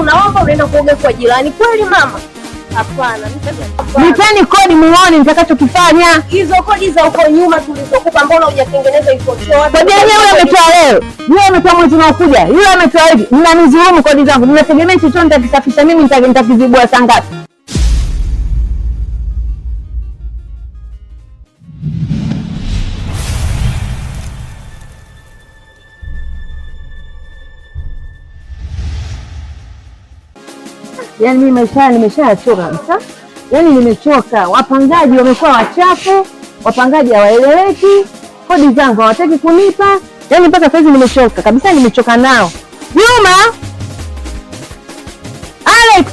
unaomba unaenda kuoga kwa jirani. Kweli mama? Hapana, nipeni kodi muone nitakachokifanya. Hizo kodi za uko nyuma tulizokupa mbona hujatengeneza hizo choo? Kodi yenyewe umetoa leo. Yule ametoa mwezi unaokuja. Yule ametoa hivi. Mnanizurumu kodi zangu. Ninategemea chochote nitakisafisha mimi nitakizibua saa ngapi? Yaani mimi maisha nimeshachoka kabisa. Yaani nimechoka. Wapangaji wamekuwa wachafu, wapangaji hawaeleweki, kodi zangu hawataki kunipa. Yaani mpaka sasa hivi nimechoka kabisa, nimechoka nao. Juma! Alex!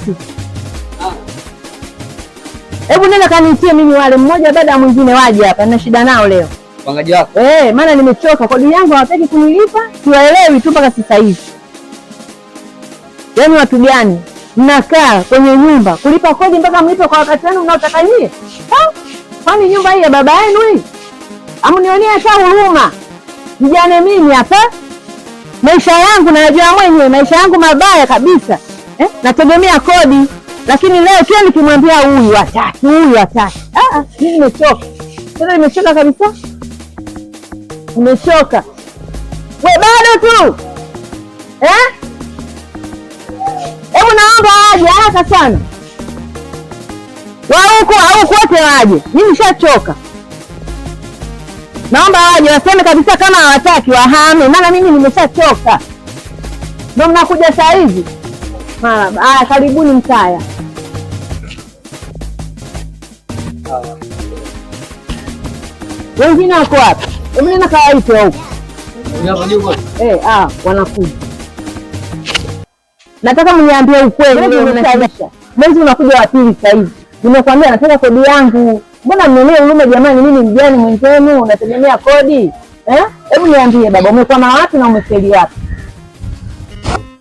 Hebu nenda kaniitie mimi wale mmoja baada ya mwingine waje hapa, nina shida nao leo. Wapangaji wako? Maana nimechoka, kodi yangu hawataki kunilipa, siwaelewi tu mpaka sasa hivi. Yaani watu gani? Mnakaa kwenye nyumba kulipa kodi mpaka mlipe kwa wakati wenu mnaotaka nyie? Kwani nyumba hii ya baba yenu hii? Amunionea hata huruma. Vijana mimi hapa. Maisha yangu najua mwenyewe, maisha yangu mabaya kabisa. Nategemea kodi. Lakini leo kila nikimwambia huyu hataki. Mimi nimechoka. Sasa nimechoka kabisa. Nimechoka. We bado tu. Hebu naomba waje haraka sana. Wa huku wote waje. Mimi nishachoka. Naomba waje waseme kabisa kama hawataki wahame, maana mimi nimeshachoka. Ndio mnakuja saa hizi. Haya karibuni Mtaya. Wengine wako wapi? Hebu nenda kawaite huko. Wanakuja. Nataka mniambie ukweli. Mwezi unakuja wa pili sasa hivi. Nimekwambia nataka kodi yangu. Mbona mnionee huruma jamani, mimi ni mjane mwenzenu, unategemea kodi? Hebu niambie baba, umekuwa na watu na umefeli wapi?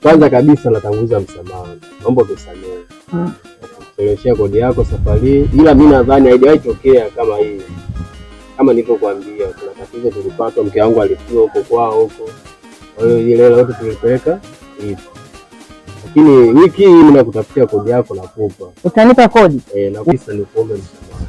Kwanza kabisa natanguliza msamaha. Naomba tusamehe. Kuchelewesha kodi yako safari, ila mimi nadhani haijawahi tokea kama hii. Kama nilivyokuambia, kuna tatizo tulipata, mke wangu alifiwa huko kwao huko. Kwa hiyo ile yote tulipeleka hivi. Lakini wiki hii mimi nakutafutia kodi yako na kupa. Utanipa kodi? Na kisa ni kuombe msamaha.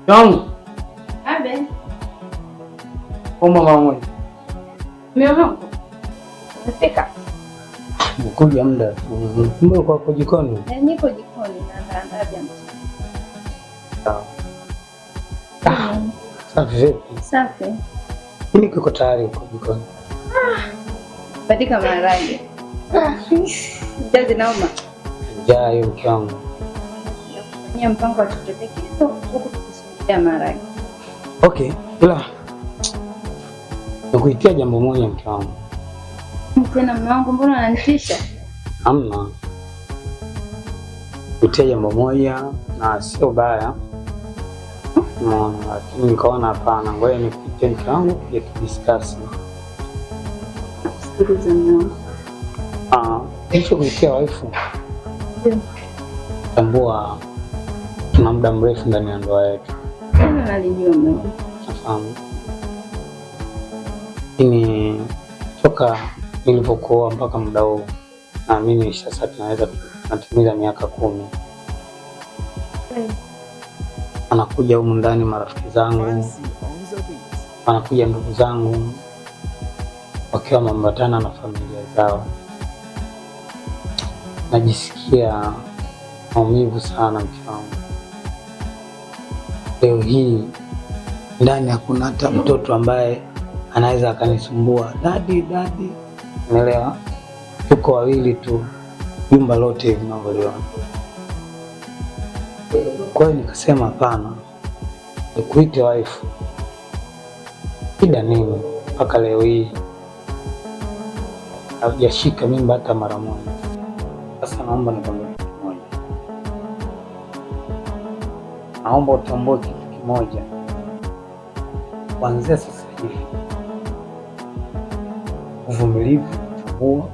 Yangu. Abe. Oma mama. Mmeona? Unapika? Nikuja muda. Mbona kwa jikoni? Niko jikoni na naandaa jambo. Sawa. Safi. Safi. Mimi niko tayari kwa jikoni. Badika maharage. Jazi naoma. Jai mke wangu. Ni mpango wa chochote kitu huku tukisubiria maharage. Okay, ila nakuitia jambo moja mke wangu. Tena mume wangu mbona unanitisha? Hamna. Kuitia jambo moja na sio baya. Lakini nikaona hapana, ngoja nikuite mke wangu kuja tudiscuss. Sikiliza mwanangu. Hicho kuitia waifu. Ndio. Tambua tuna muda mrefu ndani ya ndoa yetu. Nalijua mwanangu. Nafahamu. Lakini toka nilipokuoa mpaka muda huu naamini sasa tunaweza kutimiza miaka 10. Anakuja humu ndani marafiki zangu, anakuja ndugu zangu wakiwa wameambatana na familia zao. Najisikia maumivu sana mke wangu. Leo hii ndani hakuna hata mtoto ambaye anaweza akanisumbua dadi. Unaelewa? Tuko wawili tu, jumba lote hivi mnavyoliona. Kwa hiyo nikasema hapana, nikuite waifu. Shida nini mpaka leo hii hujashika mimba hata mara moja? Sasa naomba nikwambie kitu kimoja. Naomba utambue kitu kimoja. Kuanzia sasa hivi uvumilivu huwa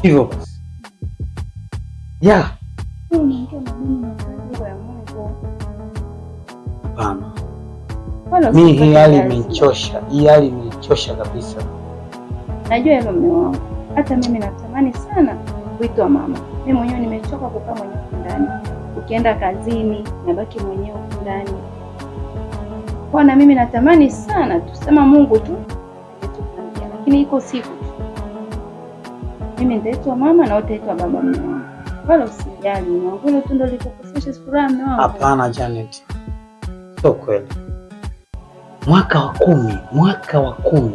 hivyo basi. Hapana. Mimi hii hali imenichosha kabisa. Najua hilo mume wangu. Hata mimi natamani sana kuitwa mama. Mimi mwenyewe nimechoka kukaa mwenyewe ndani. Ukienda kazini nabaki mwenyewe ndani. Kwa na mimi natamani sana tusema Mungu tu ametupangia. Lakini iko siku mimi nitaitwa mama na utaitwa baba mume wangu. Wala usijali mume wangu. Hilo tu ndio likukosesha furaha mume wangu. Hapana Janet. Sio kweli. Mwaka wa 10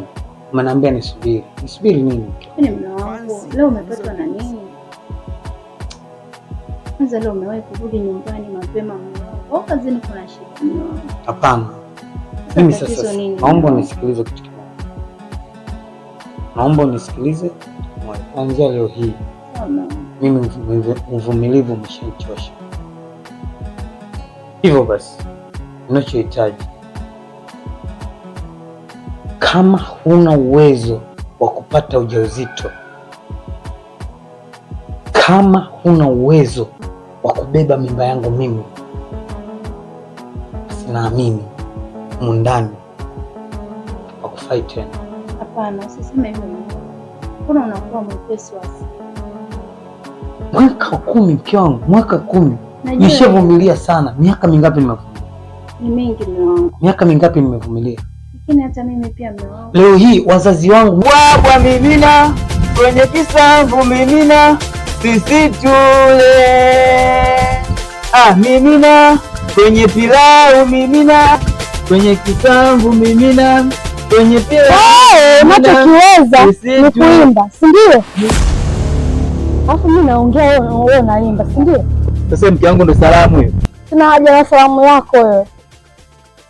umeniambia nisubiri. Nisubiri nini? Ni mume wangu. Leo umepatwa na nini? Kwanza leo umewahi kurudi nyumbani mapema mume wangu. Au kazini kuna shida mume wangu? Hapana. Mimi sasa naomba unisikilize kitu kimoja. Kuanzia leo hii. Mimi uvumilivu umeshanichosha. Hivyo basi, ninachohitaji, kama huna uwezo wa kupata ujauzito, kama huna uwezo wa kubeba mimba yangu mimi, sinaamini mundani wakufai tena. Hapana, usiseme hivyo. Mbona unakuwa mwepesi wa asili? Mwaka 10 mke wangu, mwaka 10. Nishavumilia sana. Miaka mingapi nimevumilia? Ni mingi mume wangu. Miaka mingapi nimevumilia? Lakini hata mimi pia mume wangu. Leo hii wazazi wangu bwabwa mimina kwenye kisamvu mimina sisi tule. Mimina kwenye pilau mimina kwenye kisamvu mimina kwenye pilau. Unachokiweza ni kuimba, si ndio? Alafu mimi naongea wewe unaimba, si ndio? Sasa mke wangu ndo salamu hiyo. Sina haja na salamu yako wewe.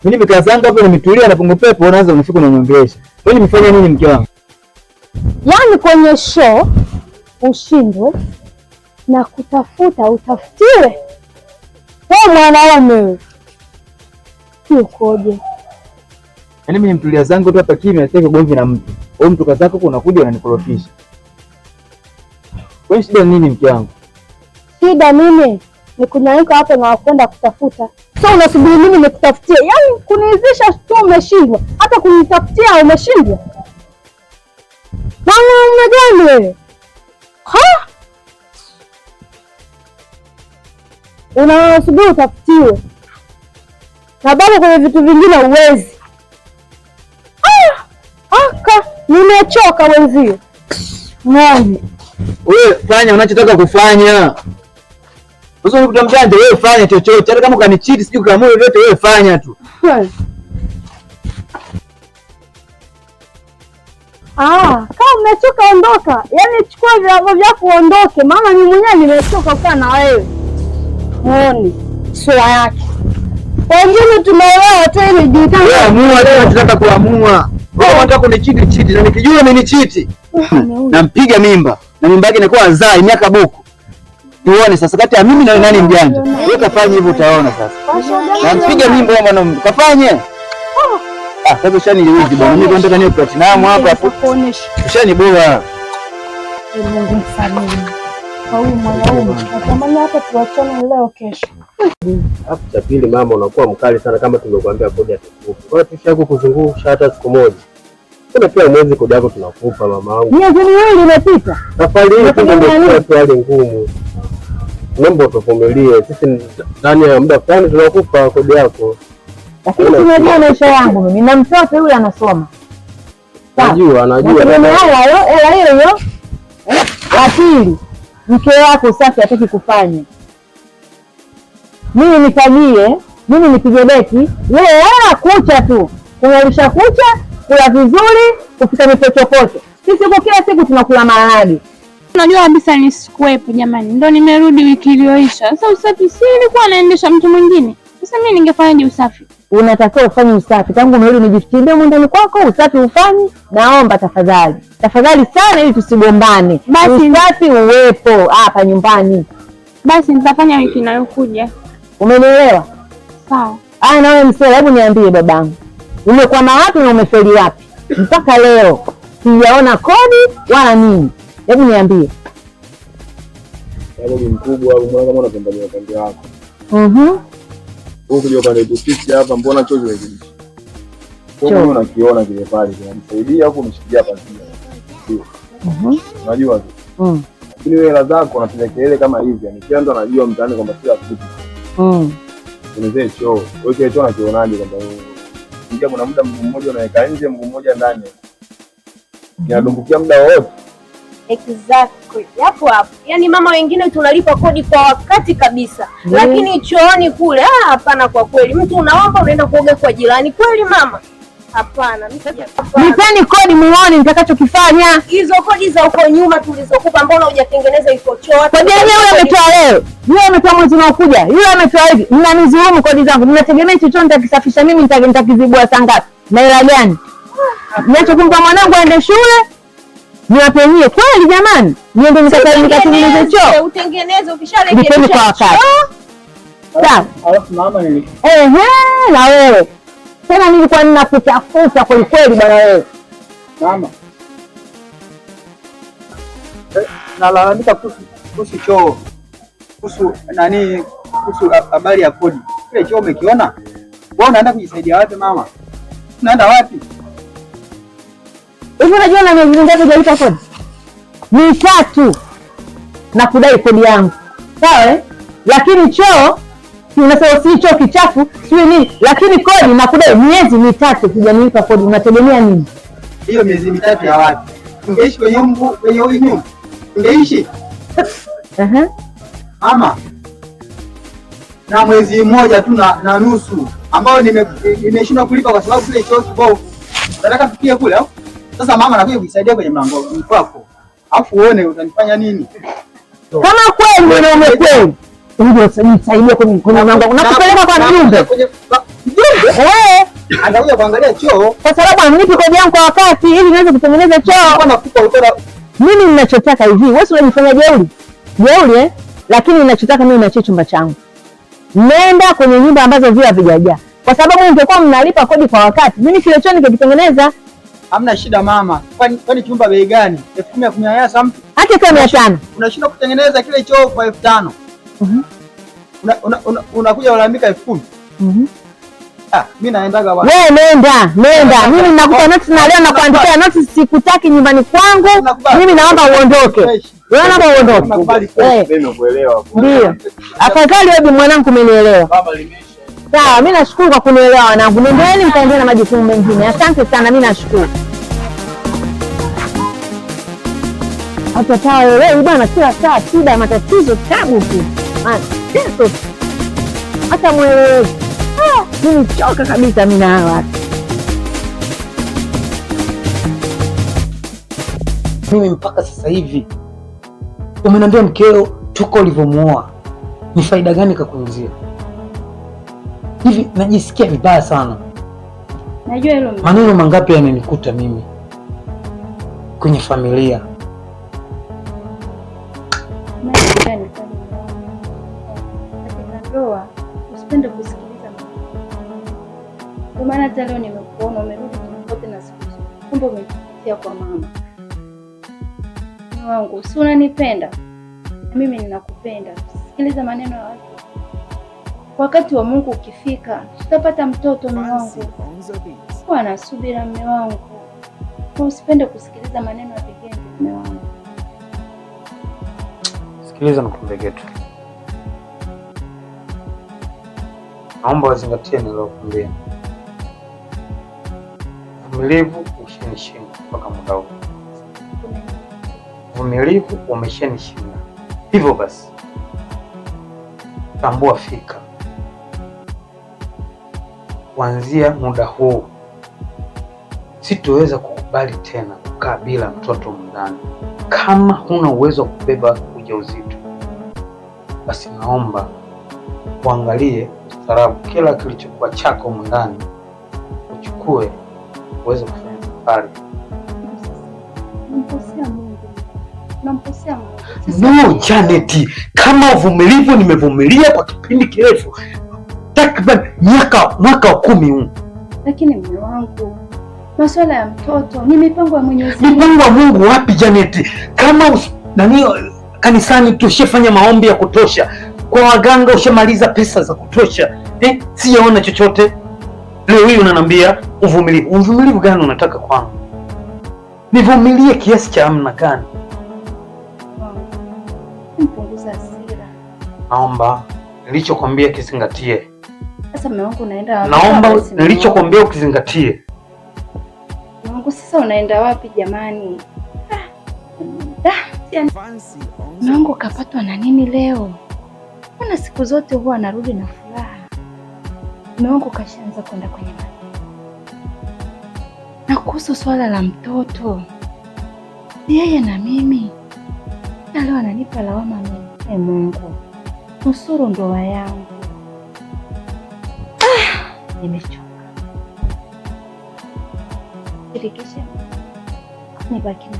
Mimi nimekaa zangu hapo nimetulia na pungu pepo, unaanza unafika unaniongeleesha. Wewe nimefanya nini mke wangu? Yaani kwenye show ushindwe na kutafuta utafutiwe. Wewe mwanaume wewe. Ukoje? Yaani mimi nimtulia zangu tu hapa kimya, sitaki ugomvi na mtu. Wewe mtu kaza zako unakuja unanikorofisha. Wewe shida nini mke wangu? Shida mimi ni kunyanyuka hapo na kwenda kutafuta. So unasubiri mimi nikutafutie? Yaani kuniizisha tu umeshindwa. Hata kunitafutia umeshindwa. Mwanaume gani wewe? Unasubiri utafutiwe. Na bado kwenye vitu vingine uwezi. Nimechoka wenzio. Ng'ombe. Wewe fanya unachotaka kufanya. Wewe unakuta mjanja, wewe fanya chochote. Hata kama ukanichiti sijui kama wewe yote wewe fanya tu. Kama umechoka ondoka. Yaani chukua vilago vyako uondoke. Maana mimi mwenyewe nimechoka kukaa na wewe. Muone sura yake. Wengine tumeelewa tu ili julikane. Wewe amua tu unataka kuamua. Wewe unataka kunichiti na nikijua umenichiti. Nampiga mimba. Na mimba yake inakuwa azai miaka buku. Tuone sasa kati ya mimi na nani mjanja. Wewe kafanye hivyo utaona sasa. Na mpige mimbo bwana kafanye. Sasa ushaniuzi bwana. Mimi nataka niwe platinum hapa hapo. Ushaniboa. Mungu msamehe. Kwa huyu mwanaume natamani hata tuachane leo kesho. Hapo cha pili mama unakuwa mkali sana kama tumekuambia kodi ya tukufu. Kwa hiyo tushako kuzungusha hata siku moja. Kuna pia mwezi kodi yako tunakupa mama wangu. Miezi miwili imepita. Safari hii ndio kwa hali ngumu. Naomba tuvumilie. Sisi ndani ya muda fulani tunakupa kodi yako. Lakini tunajua maisha yangu mimi na mtoto yule anasoma. Anajua. Hela hiyo. La pili, mke wako usafi hataki kufanya. Mimi nifagie, mimi nipige deki, wewe kucha tu. Kungalisha kucha, kula vizuri, kupika mipochopocho. Sisi kwa kila siku tunakula maharage. Unajua kabisa nisikuwepo jamani. Ndio nimerudi wiki iliyoisha. Sasa usafi si nilikuwa naendesha mtu mwingine. Sasa mimi ningefanyaje usafi? Unatakiwa ufanye usafi. Tangu mimi nijifikirie ndani kwako usafi ufanye. Naomba tafadhali. Tafadhali sana ili tusigombane. Basi usafi uwepo hapa nyumbani. Basi nitafanya wiki inayokuja. Umenielewa? Sawa. Na wewe msela, hebu niambie babangu. Umekwama wapi na umefeli wapi? Mpaka leo sijaona kodi wala nini. Hebu niambie. Sababu mkubwa au mwana kama unapenda upande wako. Ukija upande sisi hapa mbona chocho hivi? Kwa nini unakiona kile pale kinamsaidia huko umeshikilia pazia? Unajua tu. Lakini wewe hela zako unapiga kelele kama hivi, yani kila mtu anajua mtaani kwamba kila kitu. Unaweza choo. Wewe kile choo unakionaje kwamba ingia kuna muda mguu mmoja unaweka nje, mguu mmoja ndani. Kinadumbukia muda wote. Exactly. Hapo. Yaani mama wengine tunalipa kodi kwa wakati kabisa. Lakini chooni kule hapana kwa kweli. Mtu unaomba unaenda kuoga kwa jirani. Kweli mama? Hapana. Nipeni kodi muone nitakachokifanya. Hizo kodi za uko nyuma tulizokupa mbona hujatengeneza iko choo? Kodi yule ametoa leo. Yule ametoa mwezi unaokuja. Yule ametoa hivi. Mnanizuumu kodi zangu. Mnategemea chochote nitakisafisha mimi nitakizibua saa ngapi? Na hela gani? Niache kumpa mwanangu aende shule. Niwapenyie kweli jamani. Niende nikatengeneze choo. Utengeneze ukisharekebisha. Nipeni kwa wakati. Sawa. Alafu mama na wewe. Tena nilikuwa ninakutafuta kweli kweli bwana wewe. Mama. Nalalamika kuhusu choo. Kuhusu nani? Kuhusu habari ya kodi. Kile choo umekiona? Wewe unaenda kujisaidia wapi mama? Unaenda wapi? Hivi unajua na miezi mingapi hujalipa kodi? Ni 3 na kudai kodi yangu. Sawa? Lakini choo unasema si choo kichafu, sio nini? Lakini kodi na kudai miezi 3 hujanilipa kodi. Unategemea nini? Hiyo miezi 3 ya wapi? Ungeishi kwenye huyu nyumba. Ungeishi? Mama. Na mwezi mmoja tu na nusu ambao nimeshindwa kulipa kwa sababu kile choo kibao. Nataka tukie kule au? Sasa mama anakuja kuisaidia kwenye mlango wako. Alafu uone utanifanya nini? Kama kweli mwanaume kweli. Unajua usaidia kwenye mlango. Unakupeleka kwa mjumbe. Anakuja kuangalia choo kwa sababu amnipi kodi yangu kwa wakati ili niweze kutengeneza choo. Kama kupa utora. Mimi ninachotaka hivi, wewe unanifanya jeuri. Jeuri lakini ninachotaka mimi niachie chumba changu. Nenda kwenye nyumba ambazo vile havijajaa. Kwa sababu ungekuwa mnalipa kodi kwa wakati. Mimi kile choo nikitengeneza. Hamna shida mama. Kwani chumba bei gani? 10,000 something. Hata kama 500. Unashinda kutengeneza kile choo kwa 5,000. Unakuja kulalamika 10,000. Mimi naendaga bwana. Wewe nenda. Mimi ninakupa notice na leo nakuandikia notice, sikutaki nyumbani kwangu. Mimi naomba uondoke. Wewe naomba uondoke. Nimekuelewa. Ndio. Afadhali wewe mwanangu umenielewa. Baba limeisha. Sawa, mimi nashukuru kwa kunielewa wanangu. Nendeni mkaendelee na majukumu mengine. Asante sana, mimi nashukuru. Hata taa wewe bwana, kila saa shida, matatizo, tabu tu. Mateso. Hata mwelewe. Mimi choka kabisa mimi na hawa watu. Mimi mpaka sasa hivi umeniambia mkeo toka ulivyomuoa ni faida gani kakuuzia? Hivi najisikia vibaya sana. Najua hilo. Maneno mangapi yananikuta mimi kwenye familia. Ndio maana hata leo nimekuona umerudi tofauti na siku zote. Kumbe umepitia kwa mama. Mume wangu, si unanipenda? Mimi ninakupenda. Sikiliza maneno ya watu. Wakati wa Mungu ukifika, tutapata mtoto mume wangu. Kuwa na subira mume wangu. Usipende kusikiliza maneno ya vigenge mume wangu. Sikiliza nikwambie kitu. Naomba wazingatie nilokuambia. Uvumilivu ushanishinda mpaka muda huu. Uvumilivu umeshanishinda. Hivyo basi, tambua fika, kuanzia muda huu sitoweza kukubali tena kukaa bila mtoto ndani. Kama huna uwezo wa kubeba ujauzito, basi naomba uangalie ustaarabu, kila kilichokuwa chako ndani uchukue uweze kufanya safari. Namposea Mungu. No, Janet, kama uvumilivu nimevumilia kwa kipindi kirefu, takriban mwaka wa 10 huu. Lakini mume wangu, masuala ya mtoto ni mipango ya Mwenyezi Mungu. Mipango ya Mungu wapi Janet? Kama kanisani tushafanya maombi ya kutosha, kwa waganga ushamaliza pesa za kutosha, sijaona chochote. Leo hii unaniambia uvumilivu. Uvumilivu gani unataka kwangu? Nivumilie kiasi cha amna gani? Mpunguza hasira. Naomba nilichokwambia kizingatie. Sasa mume wangu unaenda wapi? Naomba nilichokwambia ukizingatie. Mume wangu sasa unaenda wapi jamani? Mume wangu kapatwa na nini leo? Mbona siku zote huwa anarudi na furaha? Mume wangu kashaanza kwenda kwenye na kuhusu swala la mtoto, yeye na mimi na leo ananipa lawama mimi. Mungu, nusuru ndoa yangu. Nimechoka. Shirikisha nibaki na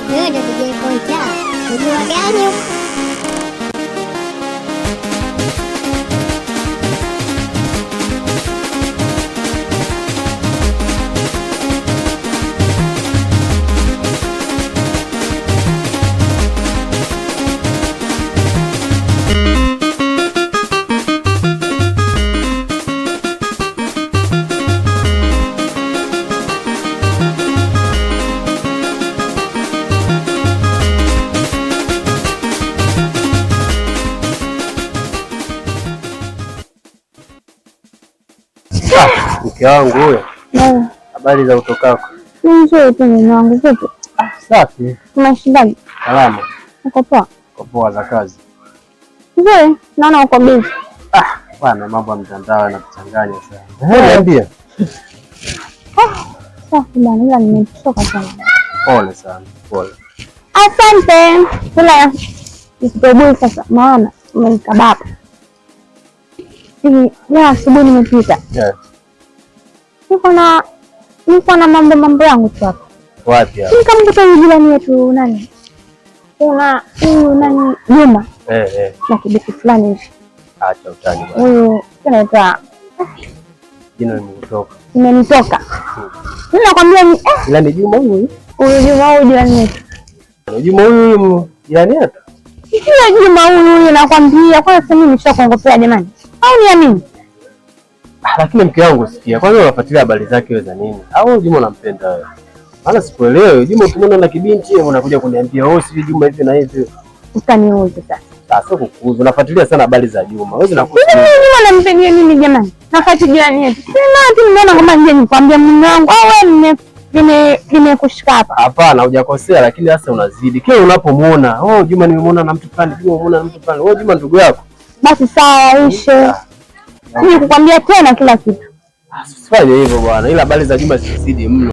Udah DJ Koca, berdua ganyuk. Mke wangu huyo. Habari za utokako? Nzuri tu mume wangu, vipi? Safi. Unashindaje? Salama. Uko poa? Uko poa za kazi? Nzuri, naona uko busy. Bwana mambo ya mtandao yanakuchanganya sana. Niambie. Safi bwana, ila nimechoka sana. Pole sana, pole. Asante. Ila nikitobui sasa, maana umenikabapa. Leo asubuhi nimepita. Yeah. Niko na mambo yangu tu hapa. Wapi hapa? Nikamkuta yule jirani yetu nani? Kuna huyu nani Juma. Na kibiki fulani hivi. Acha utani bwana. Huyu anaitwa jina limetoka. Imenitoka. Mimi nakwambia ila ni Juma huyu. Huyu Juma huyu jirani yetu. Juma huyu jirani yetu. Sio Juma huyu nakwambia, kwa sababu mimi nishakuongopea jamani. Au niamini? Lakini mke wangu sikia, kwanza unafuatilia habari zake wewe za nini? Au Juma unampenda wewe? Maana sikuelewi. Juma ukimwona na kibinti wewe unakuja kuniambia si Juma hivi na hivi. Utaniuza sasa. Sasa kukuuza, unafuatilia sana habari za Juma. Wewe unakuja. Juma nampendia nini jamani? Nafuatilia jirani yetu. Sina ati nimeona kama nje nikwambia mume wangu au wewe nimekushika hapa. Hapana, hujakosea, lakini sasa unazidi. Kile unapomuona, Juma nimemuona na mtu fulani, Juma umemuona na mtu fulani. Juma ndugu yako. Basi sawa ishe. Mimi kukwambia tena kila kitu. Usifanye hivyo bwana. Ila habari za Juma zisizidi mno.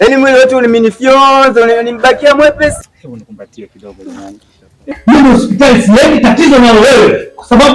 Yaani mwili wote uliminifyonza, unanibakia mwepesi. Hebu nikumbatie kidogo jamani. Mimi hospitali siendi, tatizo nalo wewe kwa sababu